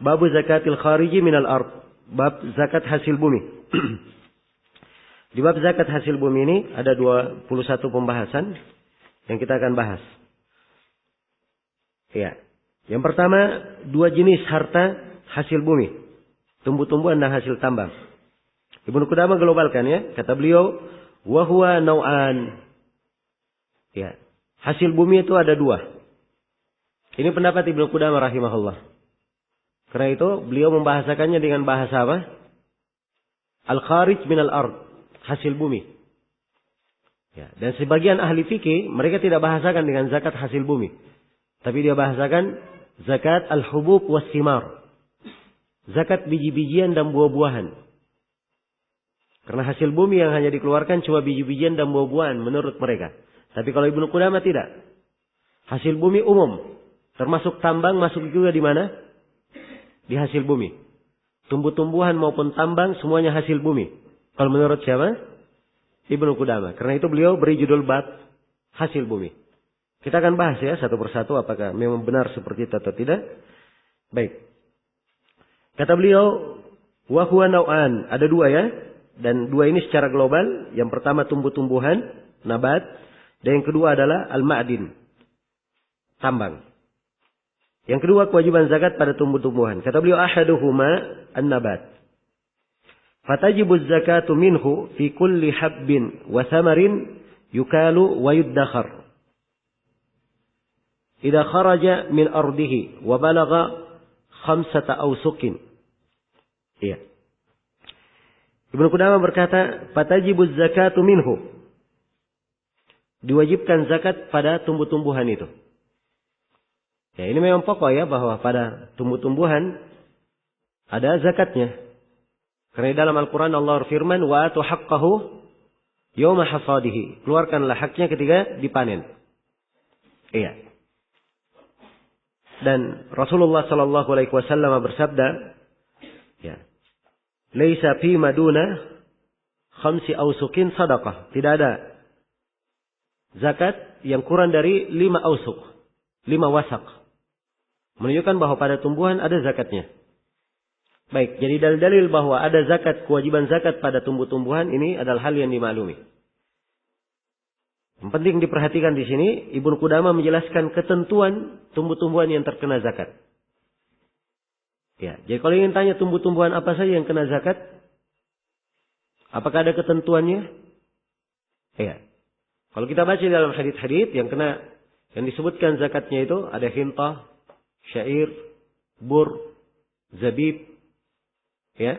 Babu zakatil khariji minal ard. Bab zakat hasil bumi. Di bab zakat hasil bumi ini ada 21 pembahasan yang kita akan bahas. Ya. Yang pertama, 2 jenis harta hasil bumi. Tumbuh-tumbuhan dan hasil tambang. Ibnu Qudamah globalkan ya. Kata beliau, wa huwa nau'an. Ya. Hasil bumi itu ada 2. Ini pendapat Ibnu Qudamah rahimahullah. Karena itu beliau membahasakannya dengan bahasa apa? Al-kharij minal ard. Hasil bumi. Ya. Dan sebagian ahli fikih mereka tidak bahasakan dengan zakat hasil bumi. Tapi dia bahasakan zakat al-hubub was simar. Zakat biji-bijian dan buah-buahan. Karena hasil bumi yang hanya dikeluarkan cuma biji-bijian dan buah-buahan menurut mereka. Tapi kalau Ibnu Qudamah tidak. Hasil bumi umum. Termasuk tambang masuk juga di mana? Di hasil bumi. Tumbuh-tumbuhan maupun tambang semuanya hasil bumi. Kalau menurut siapa? Ibnu Qudamah. Karena itu beliau beri judul bab hasil bumi. Kita akan bahas ya satu persatu apakah memang benar seperti itu atau tidak. Baik. Kata beliau, wa huwa nau'an. Ada 2 ya. Dan 2 ini secara global. Yang pertama tumbuh-tumbuhan, nabat. Dan yang kedua adalah al-ma'din. Tambang. Yang kedua kewajiban zakat pada tumbuh-tumbuhan. Kata beliau, ahaduhuma an-nabat. Fatajibu zakatu minhu fi kulli habbin wa thamarin yukalu wa yuddakhar. Idza kharaja min ardihi wa balagha 5 awsuqin. Iya. Ibnu Qudamah berkata, fatajibu zakatu minhu. Diwajibkan zakat pada tumbuh-tumbuhan itu. Ya, ini memang pokok ya bahwa pada tumbuh-tumbuhan ada zakatnya. Karena dalam Al-Quran Allah berfirman, wa atu haqqahu yawma hasadihi. Keluarkanlah haknya ketika dipanen. Iya. Dan Rasulullah sallallahu alaihi wasallam bersabda, ya. Laisa fi maduna 5 awsuqin sadaqah. Tidak ada zakat yang kurang dari 5 awsuq, 5 wasak. Menunjukkan bahwa pada tumbuhan ada zakatnya. Baik, jadi dalil-dalil bahwa ada zakat, kewajiban zakat pada tumbuh-tumbuhan ini adalah hal yang dimaklumi. Yang penting diperhatikan di sini, Ibnu Qudamah menjelaskan ketentuan tumbuh-tumbuhan yang terkena zakat. Ya, jadi kalau ingin tanya tumbuh-tumbuhan apa saja yang kena zakat, apakah ada ketentuannya? Ya. Kalau kita baca dalam hadits-hadits yang disebutkan zakatnya itu ada hintah, syair, bur, zabib. Ya.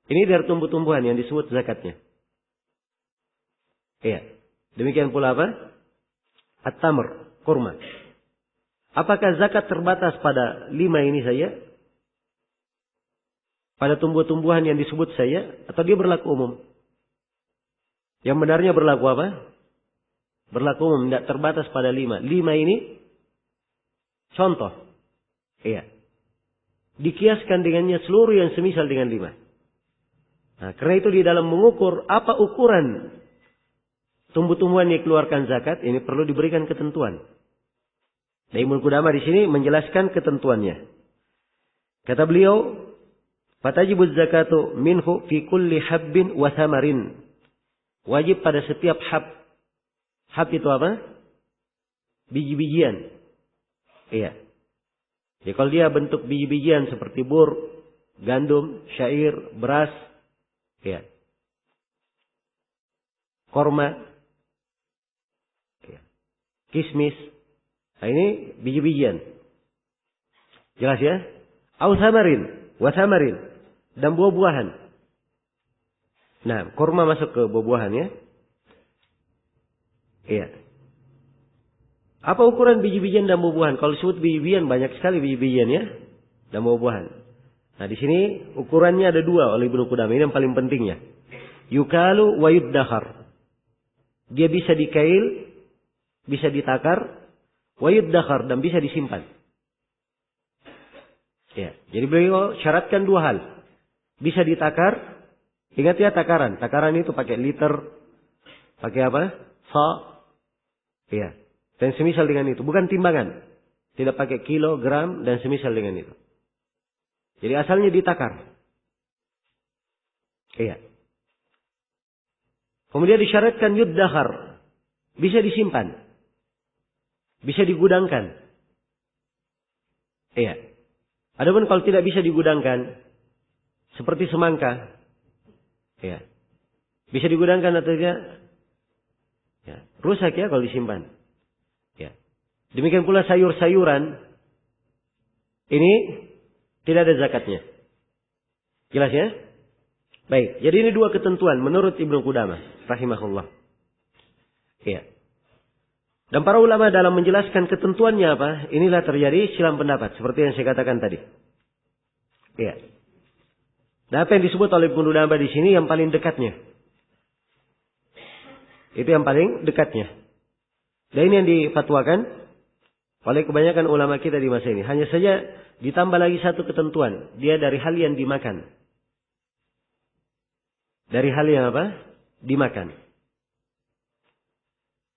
Ini dari tumbuh-tumbuhan yang disebut zakatnya. Ya. Demikian pula apa? At-tamr, kurma. Apakah zakat terbatas pada 5 ini saja? Pada tumbuh-tumbuhan yang disebut saja? Atau dia berlaku umum? Yang benarnya berlaku apa? Berlaku umum, tidak terbatas pada 5. 5 ini contoh. Iya. Dikiaskan dengannya seluruh yang semisal dengan 5. Nah, karena itu di dalam mengukur apa ukuran tumbuh-tumbuhan yang dikeluarkan zakat, ini perlu diberikan ketentuan. Dan Ibnu Qudamah di sini menjelaskan ketentuannya. Kata beliau, fatajibu zakatu minhu fi kulli habbin wa thamarin. Wajib pada setiap hab. Hab itu apa? Biji-bijian. Iya. Jadi kalau dia bentuk biji-bijian seperti bur, gandum, syair, beras, ya. Korma, ya. Kismis. Nah ini biji-bijian. Jelas ya? Au thamarin, wa thamarin. Dan buah-buahan. Nah, korma masuk ke buah-buahan ya. Iya. Apa ukuran biji-bijian dan buah-buahan? Kalau disebut biji-bijian banyak sekali biji-bijian ya dan buah-buahan. Nah, di sini ukurannya ada 2 oleh Ibnu Qudamah. Ini yang paling pentingnya. Yukalu wa yuddakhar. Dia bisa dikail, bisa ditakar, wa yuddakhar dan bisa disimpan. Ya, jadi beliau syaratkan 2 hal. Bisa ditakar. Ingat ya takaran. Takaran itu pakai liter, pakai apa? Sa. Ya. Dan semisal dengan itu. Bukan timbangan. Tidak pakai kilo, gram, dan semisal dengan itu. Jadi asalnya ditakar. Iya. Kemudian disyaratkan yuddahar. Bisa disimpan. Bisa digudangkan. Iya. Adapun kalau tidak bisa digudangkan, seperti semangka, iya, bisa digudangkan atau tidak? Ya, rusak ya kalau disimpan. Ya. Demikian pula sayur-sayuran, ini tidak ada zakatnya. Jelas ya? Baik. Jadi ini dua ketentuan menurut Ibnu Qudamah rahimahullah. Iya. Dan para ulama dalam menjelaskan ketentuannya apa? Inilah terjadi silang pendapat. Seperti yang saya katakan tadi. Iya. Dan apa yang disebut oleh Ibnu Qudamah di sini yang paling dekatnya. Itu yang paling dekatnya. Dan ini yang difatwakan oleh kebanyakan ulama kita di masa ini. Hanya saja ditambah lagi satu ketentuan. Dia dari hal yang dimakan. Dari hal yang apa? Dimakan.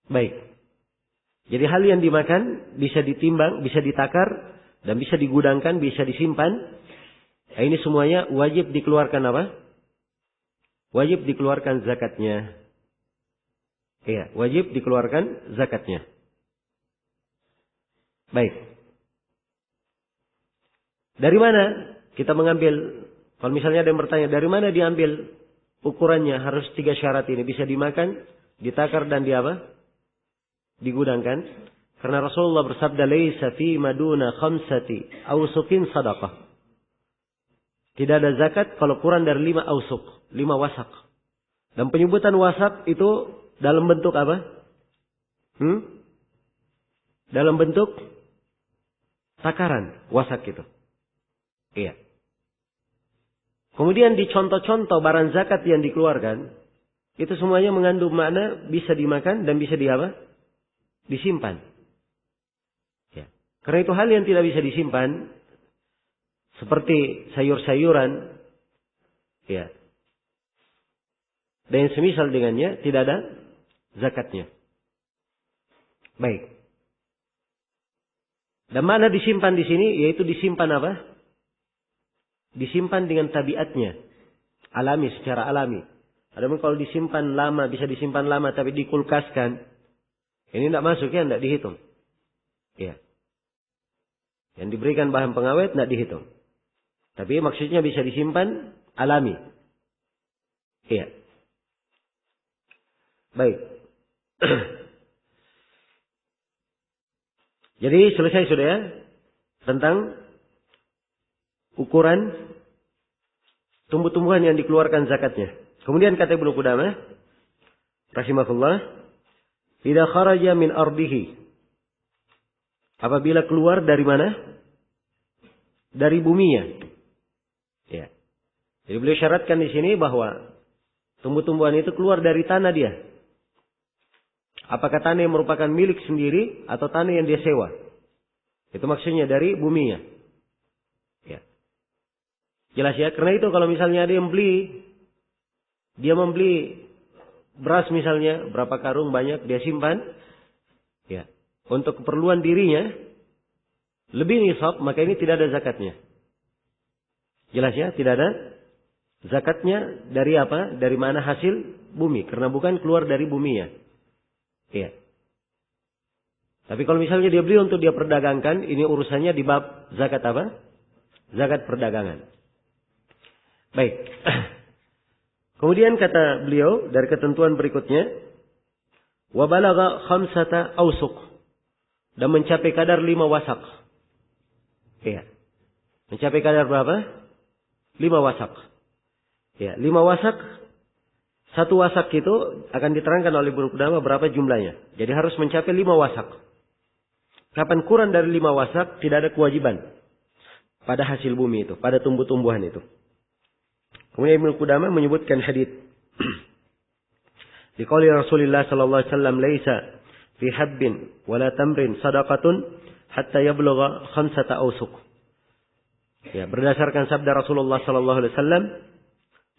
Baik. Jadi hal yang dimakan bisa ditimbang, bisa ditakar, dan bisa digudangkan, bisa disimpan. Nah, ini semuanya wajib dikeluarkan apa? Wajib dikeluarkan zakatnya. Iya, wajib dikeluarkan zakatnya. Baik. Dari mana kita mengambil, kalau misalnya ada yang bertanya, dari mana diambil ukurannya harus 3 syarat ini? Bisa dimakan, ditakar, dan digudangkan. Karena Rasulullah bersabda, "Laisa fi maduna khamsati awsuqin sadaqah." Tidak ada zakat kalau kurang dari 5 ausuk, 5 wasak. Dan penyebutan wasak itu dalam bentuk apa? Dalam bentuk takaran, wasak itu. Iya. Kemudian di contoh-contoh barang zakat yang dikeluarkan, itu semuanya mengandung makna bisa dimakan dan bisa disimpan. Ya. Karena itu hal yang tidak bisa disimpan, seperti sayur-sayuran, ya, dan yang semisal dengannya, tidak ada zakatnya. Baik. Dan mana disimpan di sini? Yaitu disimpan apa? Disimpan dengan tabiatnya. Alami, secara alami. Adapun kalau disimpan lama, bisa disimpan lama tapi dikulkaskan, ini tidak masuk ya, tidak dihitung. Ya. Yang diberikan bahan pengawet tidak dihitung. Tapi maksudnya bisa disimpan alami. Iya. Baik. Jadi selesai sudah ya tentang ukuran tumbuh-tumbuhan yang dikeluarkan zakatnya. Kemudian kata Ibnu Qudamah rahimahullah, "Idza kharaja min ardihi." Apabila keluar dari mana? Dari buminya. Ya. Jadi beliau syaratkan di sini bahwa tumbuh-tumbuhan itu keluar dari tanah dia. Apakah tanah yang merupakan milik sendiri atau tanah yang dia sewa? Itu maksudnya dari buminya. Ya. Jelas ya, karena itu kalau misalnya ada yang dia membeli beras misalnya, berapa karung banyak dia simpan, ya, untuk keperluan dirinya, lebih nisab, maka ini tidak ada zakatnya. Jelas ya, tidak ada zakatnya dari apa? Dari mana hasil bumi, karena bukan keluar dari buminya. Iya. Tapi kalau misalnya dia beli untuk dia perdagangkan, ini urusannya di bab zakat apa? Zakat perdagangan. Baik. Kemudian kata beliau dari ketentuan berikutnya, wa balagha khamsata awsuq, dan mencapai kadar 5 wasak. Iya. Mencapai kadar berapa? 5 wasak. Ya, 5 wasak. 1 wasak itu akan diterangkan oleh Ibnu Qudamah berapa jumlahnya. Jadi harus mencapai 5 wasak. Kapan kurang dari 5 wasak, tidak ada kewajiban pada hasil bumi itu, pada tumbuh-tumbuhan itu. Kemudian Ibnu Qudamah menyebutkan hadits. Di qauli Rasulullah sallallahu alaihi wasallam, "Laisa fi habbin wala tamrin sadaqatun hatta yablugha khamsata awsuq." Ya, berdasarkan sabda Rasulullah sallallahu alaihi wasallam,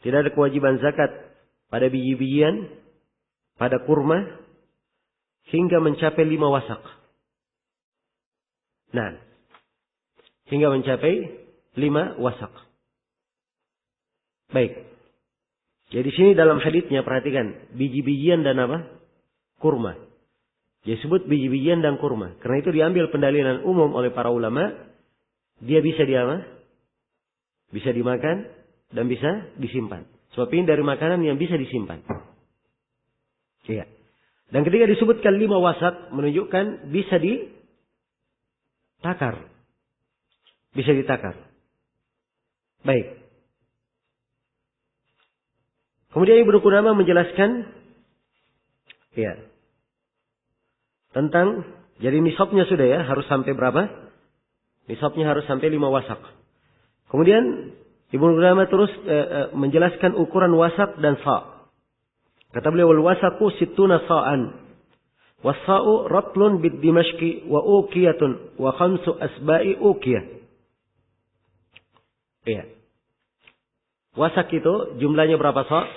tidak ada kewajiban zakat pada biji-bijian, pada kurma, hingga mencapai 5 wasak. Nah, hingga mencapai 5 wasak. Baik. Jadi di sini dalam haditsnya perhatikan biji-bijian dan apa? Kurma. Dia sebut biji-bijian dan kurma. Karena itu diambil pendalilan umum oleh para ulama. Dia bisa bisa dimakan dan bisa disimpan. Sebab ini dari makanan yang bisa disimpan. Iya. Dan ketika disebutkan 5 wasak menunjukkan bisa ditakar. Bisa ditakar. Baik. Kemudian Ibnu Qudamah menjelaskan ya, tentang jadi nisabnya sudah ya, harus sampai berapa? Nisabnya harus sampai 5 wasak. Kemudian Ibnu Qudamah terus menjelaskan ukuran wasak dan sa'. Kata beliau, wal wasaku sittuna sa'an. Was-sa'u ratlun bid dimashqi wa uqiyatun wa khamsu asba'i uqiyah. Iya. Wasak itu jumlahnya berapa sa'?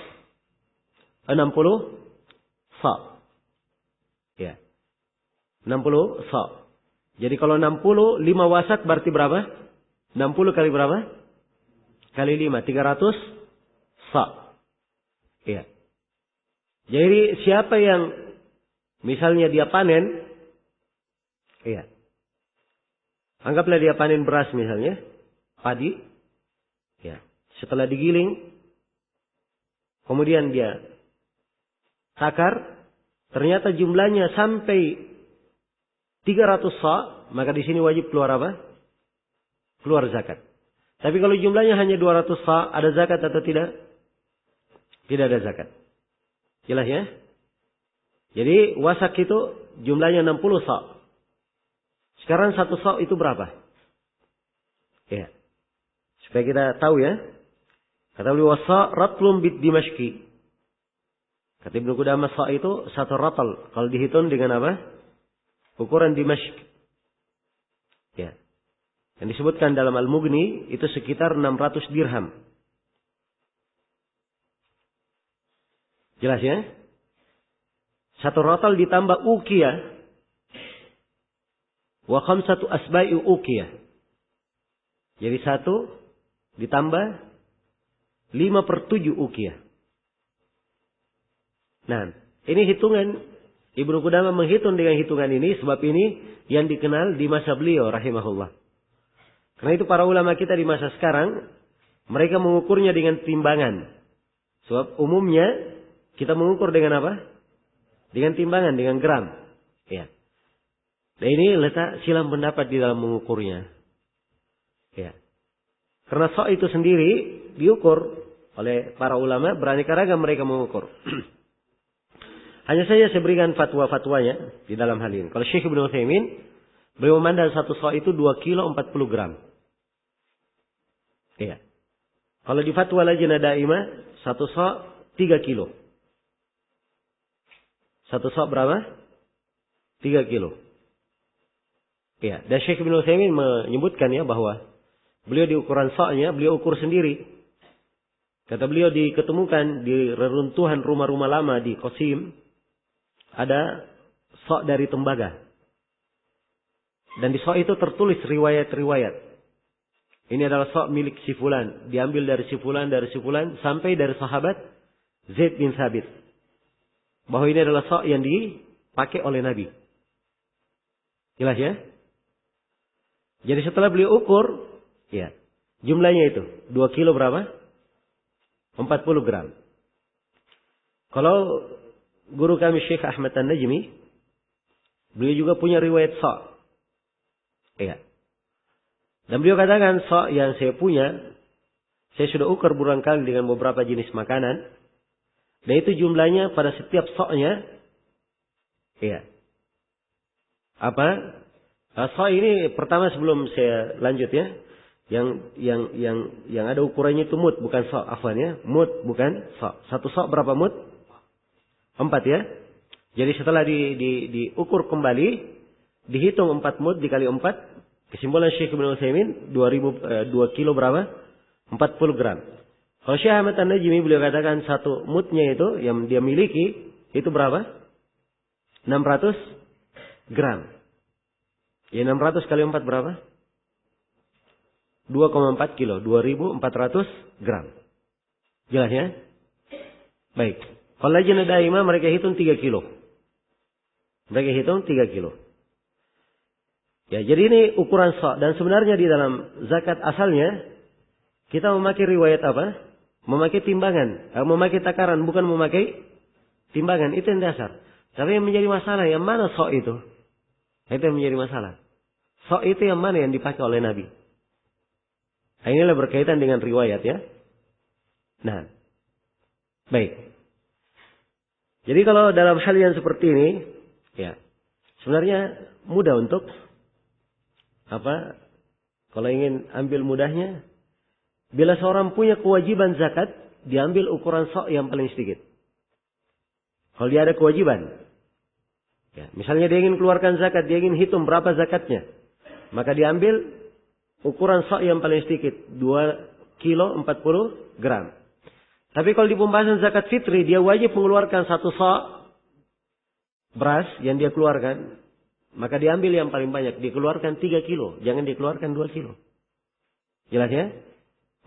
60 sa'. Ya. 60 sa'. Jadi kalau 60, 5 wasak berarti berapa? 60 kali berapa? Kali 5, 300 sa'. Ya. Jadi siapa yang misalnya dia panen, ya. Anggaplah dia panen beras misalnya, padi. Ya. Setelah digiling, kemudian dia takar, ternyata jumlahnya sampai 300 sa', maka di sini wajib keluar apa? Keluar zakat. Tapi kalau jumlahnya hanya 200 sa', ada zakat atau tidak? Tidak ada zakat. Jelas ya? Jadi wasak itu jumlahnya 60 sa'. Sekarang 1 sa' itu berapa? Ya. Supaya kita tahu ya. Kata beliau wasa ratlum bid dimashqi. Kata Ibnu Qudamah sa' itu 1 ratal. Kalau dihitung dengan apa? Ukuran Dimashq. Ya. Yang disebutkan dalam Al-Mughni itu sekitar 600 dirham. Jelas ya? 1 ratal ditambah uqiyah. Wa khamsatu asba'i uqiyah. Jadi 1 ditambah 5/7 uqiyah. Nah, ini hitungan Ibnu Qudamah menghitung dengan hitungan ini sebab ini yang dikenal di masa beliau rahimahullah. Karena itu para ulama kita di masa sekarang mereka mengukurnya dengan timbangan. Sebab umumnya kita mengukur dengan apa? Dengan timbangan, dengan gram. Ya. Dan ini letak silam pendapat di dalam mengukurnya. Ya. Karena sa' itu sendiri diukur oleh para ulama, beraneka ragam mereka mengukur. Hanya saja saya berikan fatwa-fatwanya di dalam hal ini. Kalau Syekh Ibnu Utsaimin, beliau memandang 1 sa' itu 2 kilo 40 gram. Iya. Kalau di fatwa Lajnah Daimah, 1 sa' 3 kilo. 1 sa' berapa? 3 kilo. Iya. Dan Syekh Ibnu Utsaimin menyebutkan ya bahwa beliau di ukuran sa'-nya, beliau ukur sendiri. Kata beliau diketemukan di reruntuhan rumah-rumah lama di Qasim, ada sa' dari tembaga. Dan di sa' itu tertulis riwayat-riwayat. Ini adalah sa' milik si fulan. Diambil dari si fulan, sampai dari sahabat Zaid bin Thabit. Bahwa ini adalah sa' yang dipakai oleh Nabi. Jelas ya? Jadi setelah beliau ukur, ya, jumlahnya itu 2 kilo berapa? 40 gram. Kalau guru kami Syekh Ahmad An-Najmi, beliau juga punya riwayat sa'. Ya. Dan beliau katakan sa' yang saya punya, saya sudah ukur berulang kali dengan beberapa jenis makanan. Dan itu jumlahnya pada setiap sa'-nya. Ya. Apa? Sa' ini pertama sebelum saya lanjut ya. Yang ada ukurannya itu mud, bukan sa', afwan ya. Mud bukan sa'. 1 sa' berapa mud? 4 ya. Jadi setelah diukur kembali, dihitung 4 mud dikali 4, kesimpulan Syekh Ibnu Utsaimin 2 kilo berapa? 40 gram. Kalau Syekh Ahmad An-Najmi beliau katakan 1 mudnya itu yang dia miliki itu berapa? 600 gram. Ya 600 kali 4 berapa? 2,4 kilo. 2.400 gram. Jelas ya? Baik. Kalau lajnah daimah mereka hitung 3 kilo. Mereka hitung 3 kilo. Ya, jadi ini ukuran sa'. Dan sebenarnya di dalam zakat asalnya, kita memakai riwayat apa? Memakai timbangan. Memakai takaran, bukan memakai timbangan. Itu yang dasar. Tapi yang menjadi masalah, yang mana sa' itu? Itu yang menjadi masalah. Sa' itu yang mana yang dipakai oleh Nabi? Nah, inilah berkaitan dengan riwayat ya. Nah, baik. Jadi kalau dalam hal yang seperti ini, ya, sebenarnya mudah untuk kalau ingin ambil mudahnya, bila seorang punya kewajiban zakat, diambil ukuran sa' yang paling sedikit. Kalau dia ada kewajiban, ya, misalnya dia ingin keluarkan zakat, dia ingin hitung berapa zakatnya, maka diambil ukuran sa' yang paling sedikit, 2 kilo 40 gram. Tapi kalau di pembahasan zakat fitri, dia wajib mengeluarkan 1 sa' beras yang dia keluarkan. Maka diambil yang paling banyak. Dikeluarkan 3 kilo. Jangan dikeluarkan 2 kilo. Jelas ya?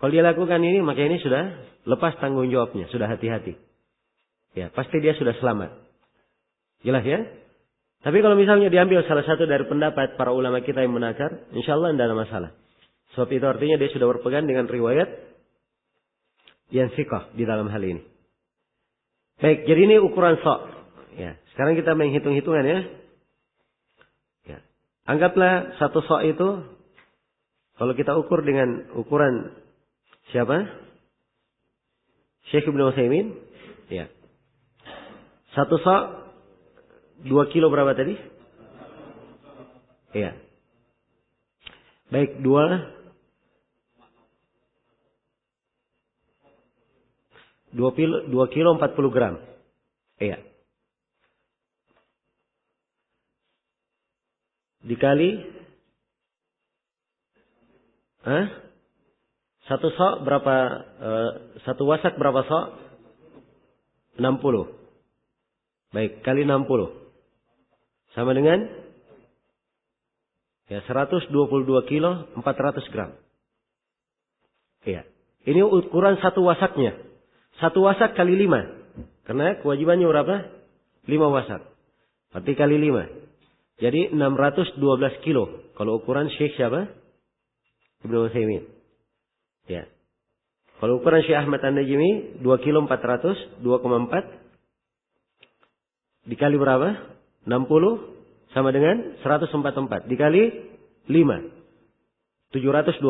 Kalau dia lakukan ini, maka ini sudah lepas tanggung jawabnya. Sudah hati-hati. Ya, pasti dia sudah selamat. Jelas ya? Tapi kalau misalnya diambil salah satu dari pendapat para ulama kita yang menakar, insya Allah tidak ada masalah. Sebab itu artinya dia sudah berpegang dengan riwayat yang siqah di dalam hal ini. Baik, jadi ini ukuran sa'. Ya, sekarang kita menghitung-hitungan ya. Anggaplah 1 sa' itu, kalau kita ukur dengan ukuran siapa? Syekh Ibnu Utsaimin. Ya. 1 sa' 2 kilo berapa tadi? Iya. Baik, 2 kilo 40 gram. Iya. Dikali 1 sa' berapa? 1 wasak berapa sa'? 60. Baik, kali 60 sama dengan ya 122 kilo 400 gram. Iya. Ini ukuran 1 wasaknya. 1 wasak kali 5. Karena kewajibannya berapa? 5 wasak. Berarti kali 5. Jadi 612 kilo. Kalau ukuran Syekh siapa? Ibnu Utsaimin. Ya. Kalau ukuran Syekh Ahmad An-Najmi 2 kilo 400, 2,4 dikali berapa? 60 sama dengan 144 dikali 5. 720.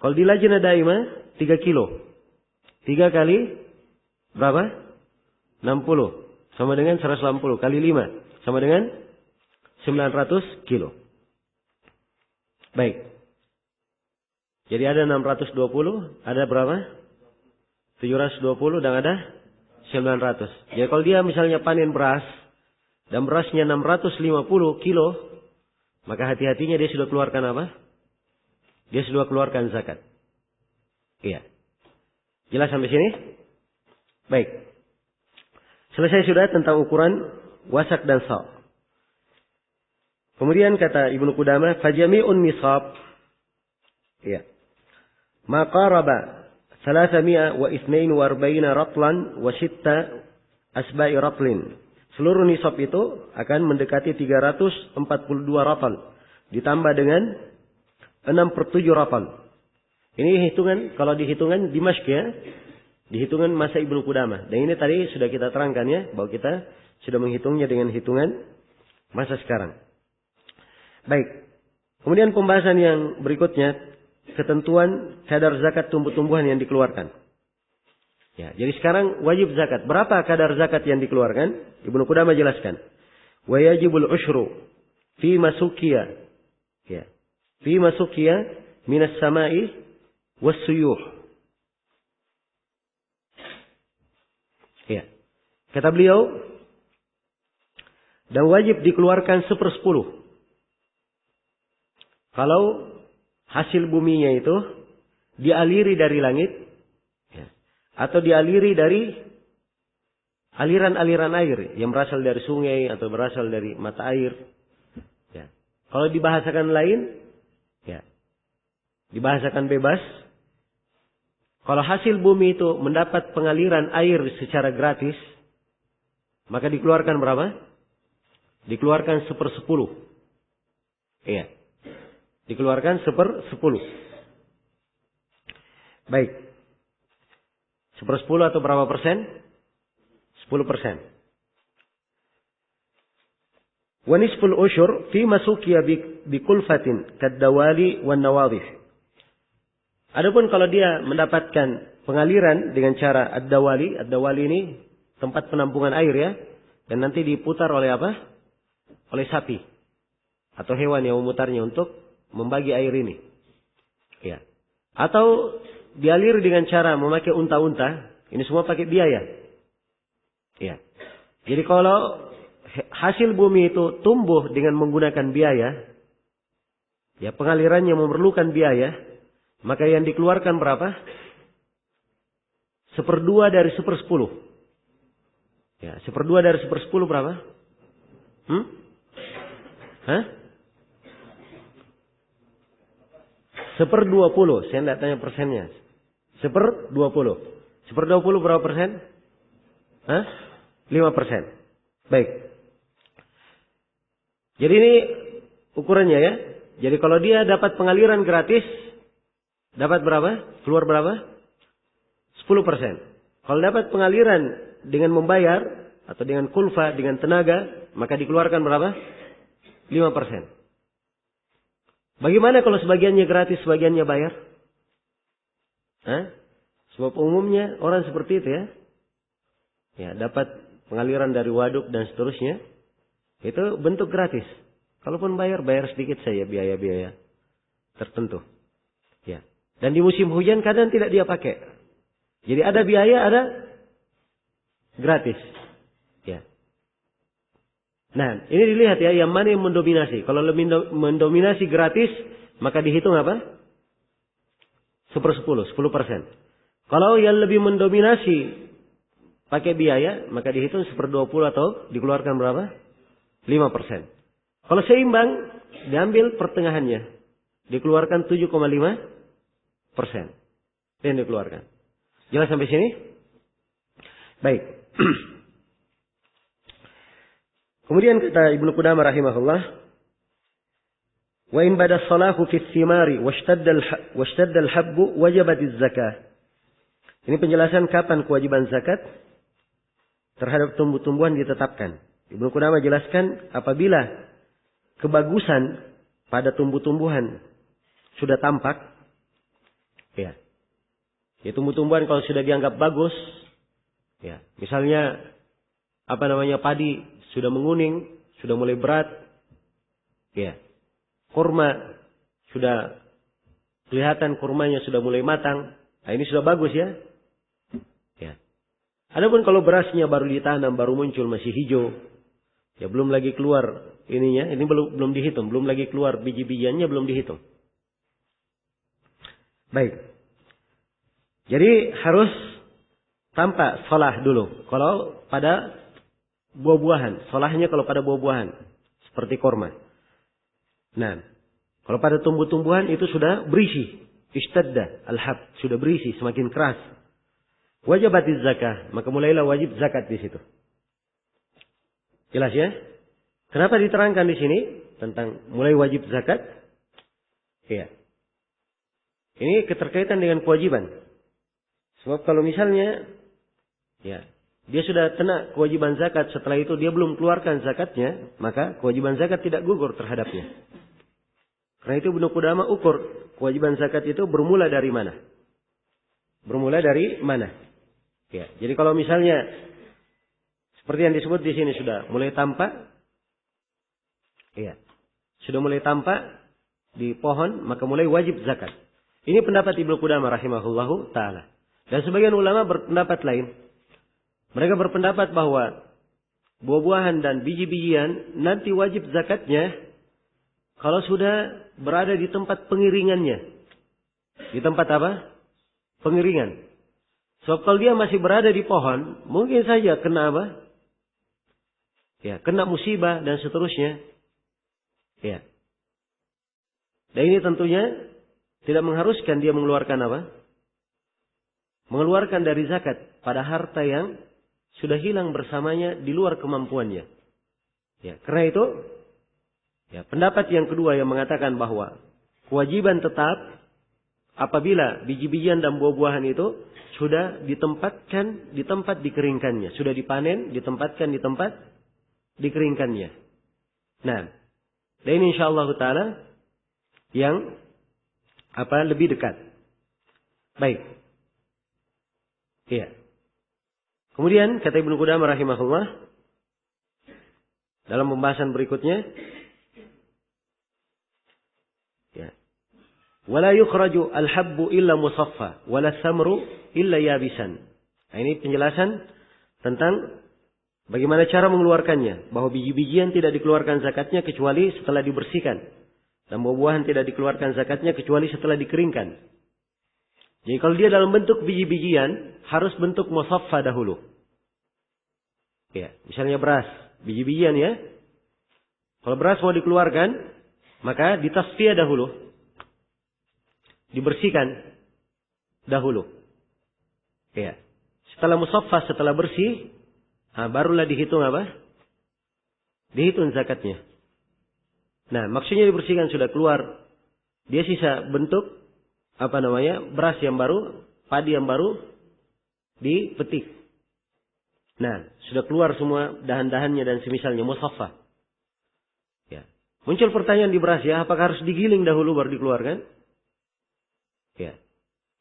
Kalau di lajnah daimah 3 kilo. 3 kali berapa? 60 sama dengan 180 kali 5 sama dengan 900 kilo. Baik. Jadi ada 620, ada berapa? 720 dan ada 900. Jadi kalau dia misalnya panen beras dan berasnya 650 kilo, maka hati-hatinya dia sudah keluarkan apa? Dia sudah keluarkan zakat. Iya. Jelas sampai sini? Baik. Selesai sudah tentang ukuran wasak dan sa'. Kemudian kata Ibnu Qudamah, fajami'un nisab. Ya. Ma qaraba 342 ratlan wa 6 asba'i ratlin. Seluruh nisab itu akan mendekati 342 ratal. Ditambah dengan 6/7 ratal. Ini hitungan, kalau dihitungan Dimashq ya. Dihitungan masa Ibnu Qudamah. Dan ini tadi sudah kita terangkan ya. Bahwa kita sudah menghitungnya dengan hitungan masa sekarang. Baik. Kemudian pembahasan yang berikutnya. Ketentuan kadar zakat tumbuh-tumbuhan yang dikeluarkan. Ya, jadi sekarang wajib zakat. Berapa kadar zakat yang dikeluarkan? Ibnu Qudamah jelaskan. Wa yajibul usyru fi masukiya. Ya. Fi masukiya minas sama'i was suyuh. Ya. Kata beliau, dan wajib dikeluarkan 1/10. Kalau hasil buminya itu dialiri dari langit, ya, atau dialiri dari aliran-aliran air yang berasal dari sungai atau berasal dari mata air. Ya. Kalau dibahasakan lain, ya, dibahasakan bebas. Kalau hasil bumi itu mendapat pengaliran air secara gratis, maka dikeluarkan berapa? Dikeluarkan 1/10. Iya. Dikeluarkan 1/10. Baik. 1/10 atau berapa persen? 10%. Wa nisful usyur fi masukiya bi kulfatin kadawali wan nawadhif. Adapun kalau dia mendapatkan pengaliran dengan cara ad-dawali ini tempat penampungan air ya, dan nanti diputar oleh apa? Oleh sapi atau hewan yang memutarnya untuk membagi air ini. Ya. Atau dialiri dengan cara memakai unta-unta, ini semua pakai biaya. Ya. Jadi kalau hasil bumi itu tumbuh dengan menggunakan biaya, ya pengalirannya memerlukan biaya, maka yang dikeluarkan berapa? 1/2 dari 1/10. Ya, 1/2 dari 1/10 berapa? Hah? 1/20. Saya tidak tanya persennya. 1/20. 1/20 berapa persen? 5%. Baik. Jadi ini ukurannya ya. Jadi kalau dia dapat pengaliran gratis, dapat berapa? Keluar berapa? 10%. Kalau dapat pengaliran dengan membayar atau dengan kulfa, dengan tenaga, maka dikeluarkan berapa? 5%. Bagaimana kalau sebagiannya gratis, sebagiannya bayar? Sebab umumnya orang seperti itu ya. Ya, dapat pengaliran dari waduk dan seterusnya. Itu bentuk gratis. Kalaupun bayar sedikit saja biaya-biaya tertentu. Ya. Dan di musim hujan kadang tidak dia pakai. Jadi ada biaya, ada gratis. Ya. Nah, ini dilihat ya, yang mana yang mendominasi. Kalau lebih mendominasi gratis, maka dihitung apa? 1/10, 10%. Kalau yang lebih mendominasi pakai biaya, maka dihitung 1/20 atau dikeluarkan berapa? 5%. Kalau seimbang, diambil pertengahannya. Dikeluarkan 7,5%. Itu yang dikeluarkan. Jelas sampai sini? Baik. Kemudian kata Ibnu Qudamah rahimahullah, wa in bada salahu fi thimari washtadda al-habbu wajabat az-zakah. Ini penjelasan kapan kewajiban zakat terhadap tumbuh-tumbuhan ditetapkan. Ibnu Qudamah jelaskan apabila kebagusan pada tumbuh-tumbuhan sudah tampak, ya tumbuh-tumbuhan kalau sudah dianggap bagus, ya misalnya padi sudah menguning, sudah mulai berat, ya kurma sudah kelihatan kurmanya sudah mulai matang, nah ini sudah bagus ya. Ya. Adapun kalau berasnya baru ditanam, baru muncul masih hijau, ya belum lagi keluar ininya, ini belum dihitung, belum lagi keluar biji-bijiannya belum dihitung. Baik. Jadi harus tampak solah dulu. Kalau pada buah-buahan, solahnya kalau pada buah-buahan seperti korma. Nah, kalau pada tumbuh-tumbuhan itu sudah berisi, ishtadda al-hab, sudah berisi, semakin keras. Wajibatiz zakah, maka mulailah wajib zakat di situ. Jelas ya? Kenapa diterangkan di sini tentang mulai wajib zakat? Iya. Ini keterkaitan dengan kewajiban. Sebab kalau misalnya ya, dia sudah kena kewajiban zakat, setelah itu dia belum keluarkan zakatnya, maka kewajiban zakat tidak gugur terhadapnya. Karena itu Ibnu Qudamah ukur kewajiban zakat itu bermula dari mana? Bermula dari mana? Ya, jadi kalau misalnya seperti yang disebut di sini sudah mulai tampak, ya, sudah mulai tampak di pohon, maka mulai wajib zakat. Ini pendapat Ibnu Qudamah rahimahullahu taala. Dan sebagian ulama berpendapat lain. Mereka berpendapat bahwa buah-buahan dan biji-bijian nanti wajib zakatnya kalau sudah berada di tempat pengiringannya. Di tempat apa? Pengiringan. Sebab kalau dia masih berada di pohon, mungkin saja kena apa? Ya, kena musibah dan seterusnya. Ya. Dan ini tentunya tidak mengharuskan dia mengeluarkan apa? Mengeluarkan dari zakat pada harta yang sudah hilang bersamanya di luar kemampuannya. Ya, karena itu, ya, pendapat yang kedua yang mengatakan bahwa kewajiban tetap apabila biji-bijian dan buah-buahan itu sudah ditempatkan di tempat dikeringkannya, sudah dipanen, ditempatkan di tempat dikeringkannya. Nah, dan ini insyaallah taala yang lebih dekat. Baik. Iya. Kemudian kata Ibnu Qudamah rahimahullah dalam pembahasan berikutnya, ya. Wala yukhraju al-habbu illa musaffa, wala samru illa yabisan. Nah, ini penjelasan tentang bagaimana cara mengeluarkannya. Bahwa biji-bijian tidak dikeluarkan zakatnya kecuali setelah dibersihkan. Dan buah-buahan tidak dikeluarkan zakatnya kecuali setelah dikeringkan. Jadi kalau dia dalam bentuk biji-bijian, harus bentuk musaffa dahulu. Ya, misalnya beras, biji-bijian ya. Kalau beras mau dikeluarkan, maka ditasfiyah dahulu. Dibersihkan dahulu. Ya. Setelah musaffa, setelah bersih, barulah dihitung apa? Dihitung zakatnya. Nah, maksudnya dibersihkan sudah keluar. Dia sisa bentuk beras yang baru, padi yang baru dipetik. Nah, sudah keluar semua dahan-dahannya dan semisalnya musaffa. Ya. Muncul pertanyaan di beras ya, apakah harus digiling dahulu baru dikeluarkan? Ya.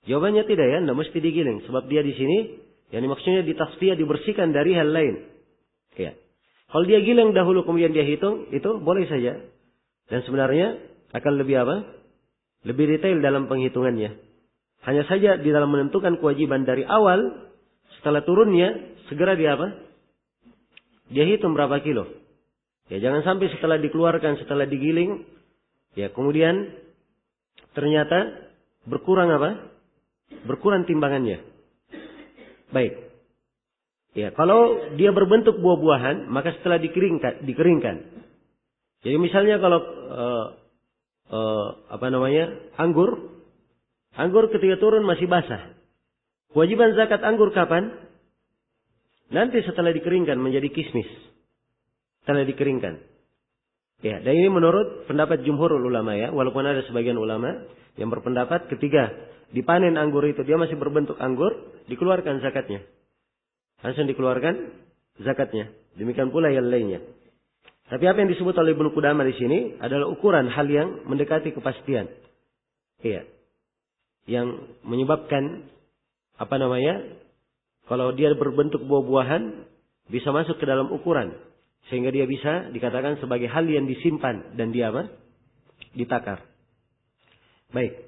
Jawabannya tidak ya, tidak mesti digiling. Sebab dia di sini, yang maksudnya ditasfiyah, dibersihkan dari hal lain. Ya. Kalau dia giling dahulu kemudian dia hitung, itu boleh saja. Dan sebenarnya akan lebih lebih detail dalam penghitungannya. Hanya saja di dalam menentukan kewajiban dari awal, setelah turunnya, segera dia hitung berapa kilo. Ya, jangan sampai setelah dikeluarkan, setelah digiling, ya kemudian ternyata berkurang berkurang timbangannya. Baik. Ya, kalau dia berbentuk buah-buahan, maka setelah dikeringkan. Jadi misalnya kalau anggur ketika turun masih basah. Kewajiban zakat anggur kapan? Nanti setelah dikeringkan menjadi kismis. Setelah dikeringkan. Ya, dan ini menurut pendapat jumhurul ulama ya, walaupun ada sebagian ulama yang berpendapat ketika dipanen anggur itu dia masih berbentuk anggur, dikeluarkan zakatnya. Langsung dikeluarkan zakatnya. Demikian pula yang lainnya. Tapi apa yang disebut oleh Ibnu Qudamah di sini adalah ukuran hal yang mendekati kepastian. Iya. Yang menyebabkan kalau dia berbentuk buah-buahan bisa masuk ke dalam ukuran sehingga dia bisa dikatakan sebagai hal yang disimpan dan dia ditakar. Baik.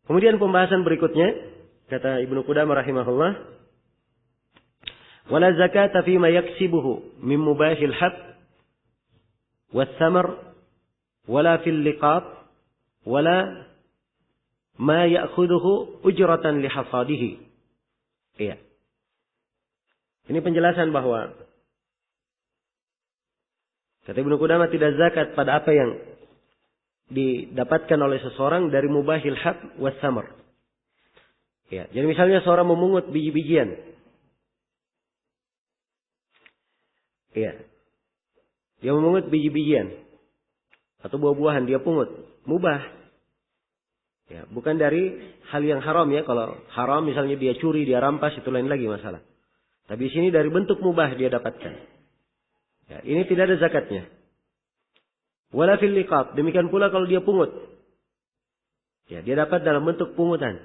Kemudian pembahasan berikutnya kata Ibnu Qudamah rahimahullah, wala zakata fima yaksibuhu min mubahil hab was-samar wala fil liqat wala ma ya'khudhuhu ujratan li hasadihi. Iya. Ini penjelasan bahwa kata Ibnu Qudamah tidak zakat pada apa yang didapatkan oleh seseorang dari mubahil hab was samar. Ya, jadi misalnya seorang memungut biji-bijian. Ya. Dia memungut biji-bijian atau buah-buahan dia pungut, mubah. Ya, bukan dari hal yang haram ya. Kalau haram misalnya dia curi, dia rampas, itu lain lagi masalah. Tapi di sini dari bentuk mubah dia dapatkan. Ya, ini tidak ada zakatnya. Wala fil liqat, demikian pula kalau dia pungut. Ya, dia dapat dalam bentuk pungutan.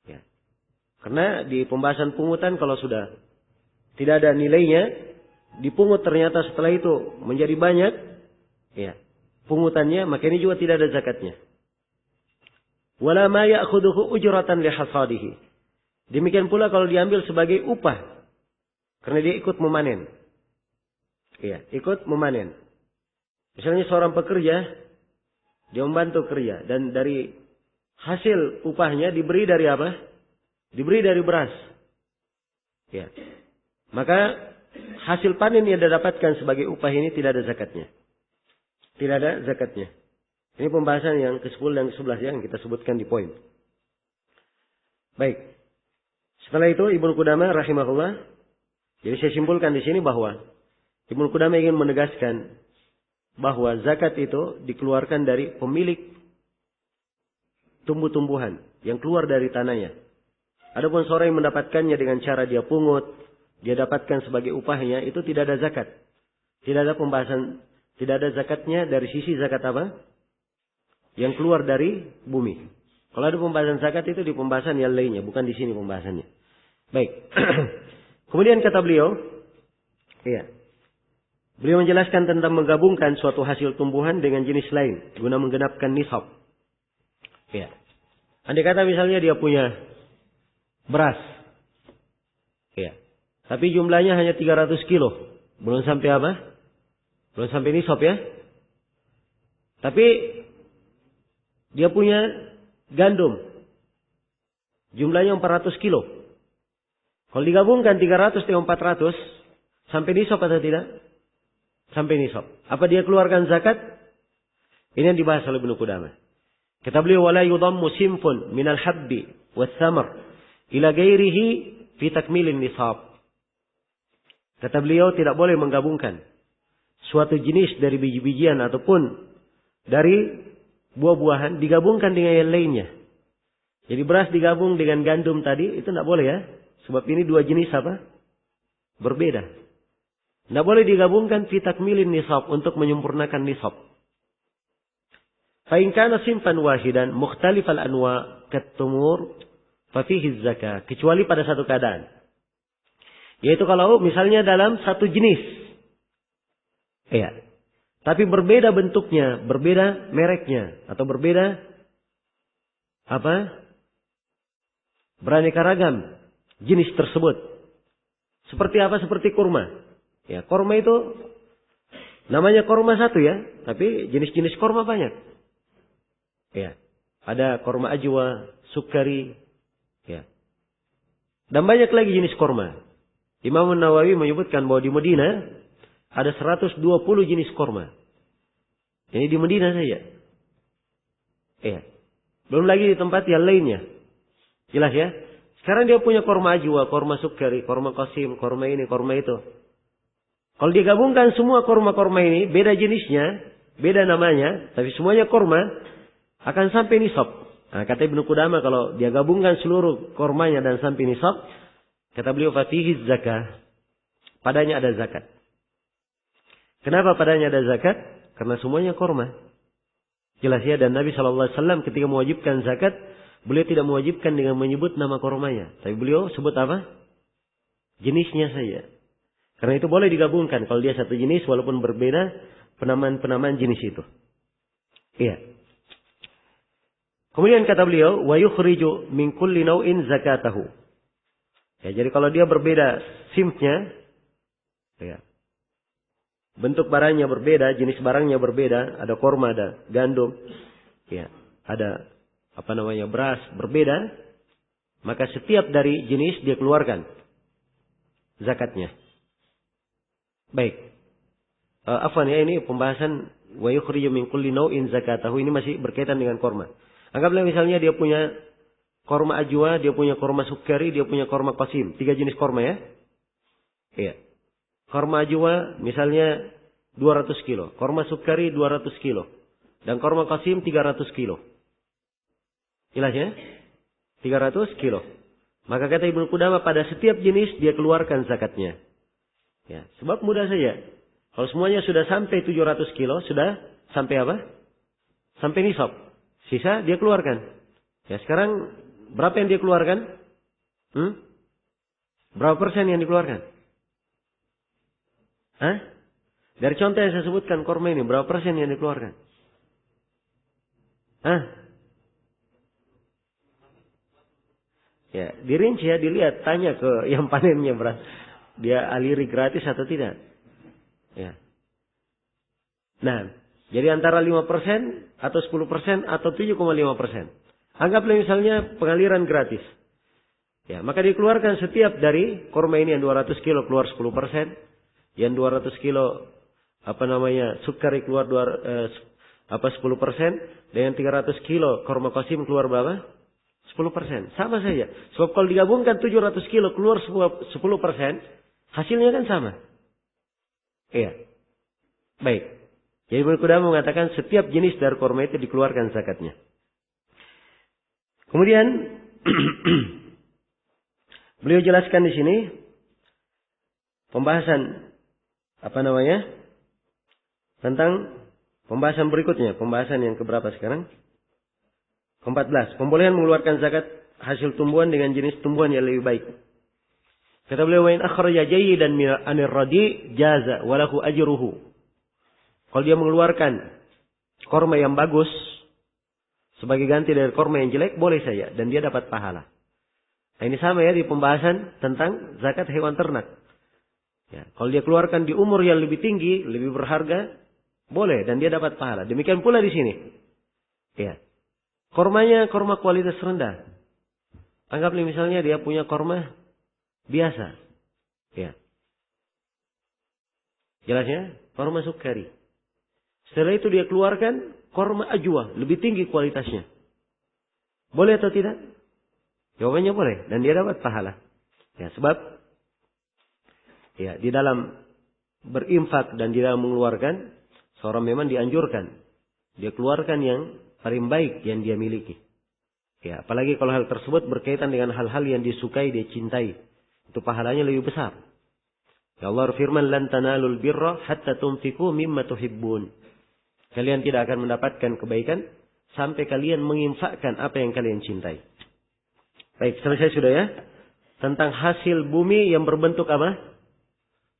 Ya. Karena di pembahasan pungutan kalau sudah tidak ada nilainya, dipungut ternyata setelah itu menjadi banyak, ya, pungutannya, maka ini juga tidak ada zakatnya. Wala ma ya'khudhuhu ujratan li hasadihi. Demikian pula kalau diambil sebagai upah karena dia ikut memanen. Iya, ikut memanen. Misalnya seorang pekerja, dia membantu kerja dan dari hasil upahnya diberi dari apa? Diberi dari beras. Ya. Maka hasil panen yang dia dapatkan sebagai upah ini tidak ada zakatnya. Tidak ada zakatnya. Ini pembahasan yang ke-10 dan ke-11 yang kita sebutkan di poin. Baik. Setelah itu Ibnu Qudamah rahimahullah, jadi saya simpulkan di sini bahwa Ibnu Qudamah ingin menegaskan bahwa zakat itu dikeluarkan dari pemilik tumbuh-tumbuhan yang keluar dari tanahnya. Adapun seorang yang mendapatkannya dengan cara dia pungut, dia dapatkan sebagai upahnya, itu tidak ada zakat. Tidak ada pembahasan, tidak ada zakatnya dari sisi zakat apa? Yang keluar dari bumi. Kalau ada pembahasan zakat itu di pembahasan yang lainnya, bukan di sini pembahasannya. Baik. Kemudian kata beliau, iya. Beliau menjelaskan tentang menggabungkan suatu hasil tumbuhan dengan jenis lain guna menggenapkan nisab. Iya. Andai kata misalnya dia punya beras. Iya. Tapi jumlahnya hanya 300 kilo. Belum sampai apa? Belum sampai nisab ya. Tapi dia punya gandum. Jumlahnya 400 kilo. Kalau digabungkan 300 dengan 400. Sampai nisab atau tidak? Sampai nisab. Apa dia keluarkan zakat? Ini yang dibahas oleh Ibnu Qudamah. Kata beliau, wala yudammu simfun minal habbi was-samar ila ghairihi fi takmilin nisab. Kata beliau, tidak boleh menggabungkan suatu jenis dari biji-bijian ataupun dari buah-buahan digabungkan dengan yang lainnya. Jadi beras digabung dengan gandum tadi itu tidak boleh ya. Sebab ini dua jenis apa? Berbeda. Tidak boleh digabungkan fi takmilin nisab untuk menyempurnakan nisab. Fa in kana simfan wahidan mukhtalifal anwa kat-tumur fa fihi zakah, kecuali pada satu keadaan. Yaitu kalau misalnya dalam satu jenis. Iya. Tapi berbeda bentuknya, berbeda mereknya atau berbeda apa? Beraneka ragam jenis tersebut. Seperti apa? Seperti kurma. Ya, korma itu namanya korma satu ya, tapi jenis-jenis korma banyak. Ya, ada korma ajwa, sukari, ya. Dan banyak lagi jenis korma. Imam Nawawi menyebutkan bahwa di Madinah ada 120 jenis korma. Ini di Madinah saja. Ya. Belum lagi di tempat yang lainnya. Jelas ya? Sekarang dia punya korma ajwa, korma sukari, korma qasim, korma ini, korma itu. Kalau digabungkan semua korma-korma ini, beda jenisnya, beda namanya, tapi semuanya korma, akan sampai nisab. Nah, kata Ibnu Qudamah, kalau dia gabungkan seluruh kormanya dan sampai nisab, kata beliau, fatihi zakah. Padanya ada zakat. Kenapa padanya ada zakat? Karena semuanya korma. Jelas ya, dan Nabi SAW ketika mewajibkan zakat, beliau tidak mewajibkan dengan menyebut nama kormanya. Tapi beliau sebut apa? Jenisnya saja. Karena itu boleh digabungkan kalau dia satu jenis walaupun berbeda penamaan-penamaan jenis itu. Iya. Kemudian kata beliau, wa yukhriju min kulli naw'in zakatahu. Ya, jadi kalau dia berbeda simfnya, ya. Bentuk barangnya berbeda, jenis barangnya berbeda, ada korma, ada gandum, ya, ada beras berbeda, maka setiap dari jenis dia keluarkan zakatnya. Baik. Afwan ya, ini pembahasan wa yukhriju min kulli naw'in zakatahu, ini masih berkaitan dengan korma. Anggaplah misalnya dia punya korma ajwa, dia punya korma sukari, dia punya korma qasim, 3 jenis korma ya. Iya. Korma ajwa misalnya 200 kilo, korma sukari 200 kilo, dan korma qasim 300 kilo. Jelas ya? 300 kilo. Maka kata Ibnu Qudamah, pada setiap jenis dia keluarkan zakatnya. Ya, sebab mudah saja. Kalau semuanya sudah sampai 700 kilo, sudah sampai apa? Sampai nisab. Sisa dia keluarkan. Ya, sekarang berapa yang dia keluarkan? Berapa persen yang dikeluarkan? Hah? Dari contoh yang saya sebutkan korma ini, berapa persen yang dikeluarkan? Hah? Ya, dirinci ya, dilihat, tanya ke yang panennya beras. Dia aliri gratis atau tidak? Ya. Nah, jadi antara 5% atau 10% atau 7,5%. Anggaplah misalnya pengaliran gratis. Ya, maka dikeluarkan setiap dari korma ini yang 200 kilo keluar 10%, yang 200 kilo sukari keluar Apa 10%? Dengan 300 kilo korma qasim keluar berapa? 10%. Sama saja. Sebab kalau digabungkan 700 kilo keluar 10%, hasilnya kan sama. Iya. Baik. Jadi Ibnu Qudamah mengatakan setiap jenis dari korma itu dikeluarkan zakatnya. Kemudian beliau jelaskan di sini pembahasan tentang pembahasan berikutnya, pembahasan yang keberapa sekarang? Ke-14, pembolehan mengeluarkan zakat hasil tumbuhan dengan jenis tumbuhan yang lebih baik. Kata beliau, "Wa in akhraja jayyidan min anir radi jaza wa lahu ajruhu." Kalau dia mengeluarkan korma yang bagus sebagai ganti dari korma yang jelek, boleh saja dan dia dapat pahala. Nah, ini sama ya di pembahasan tentang zakat hewan ternak. Ya, kalau dia keluarkan di umur yang lebih tinggi, lebih berharga, boleh dan dia dapat pahala. Demikian pula di sini. Ya. Kormanya korma kualitas rendah. Anggaplah misalnya dia punya korma biasa. Ya. Jelasnya? Korma sukari. Setelah itu dia keluarkan korma ajwa, lebih tinggi kualitasnya. Boleh atau tidak? Jawabannya boleh dan dia dapat pahala. Ya, sebab ya, di dalam berinfak dan di dalam mengeluarkan, seorang memang dianjurkan dia keluarkan yang paling baik yang dia miliki. Ya, apalagi kalau hal tersebut berkaitan dengan hal-hal yang disukai, dia cintai. Itu pahalanya lebih besar. Ya Allah firman, "Lan tanalul birra hatta tunfiqu mimma tuhibbun." Kalian tidak akan mendapatkan kebaikan sampai kalian menginfakkan apa yang kalian cintai. Baik, selesai sudah ya. Tentang hasil bumi yang berbentuk apa?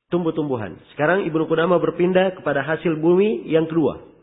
Tumbuh-tumbuhan. Sekarang Ibnu Qudamah berpindah kepada hasil bumi yang kedua.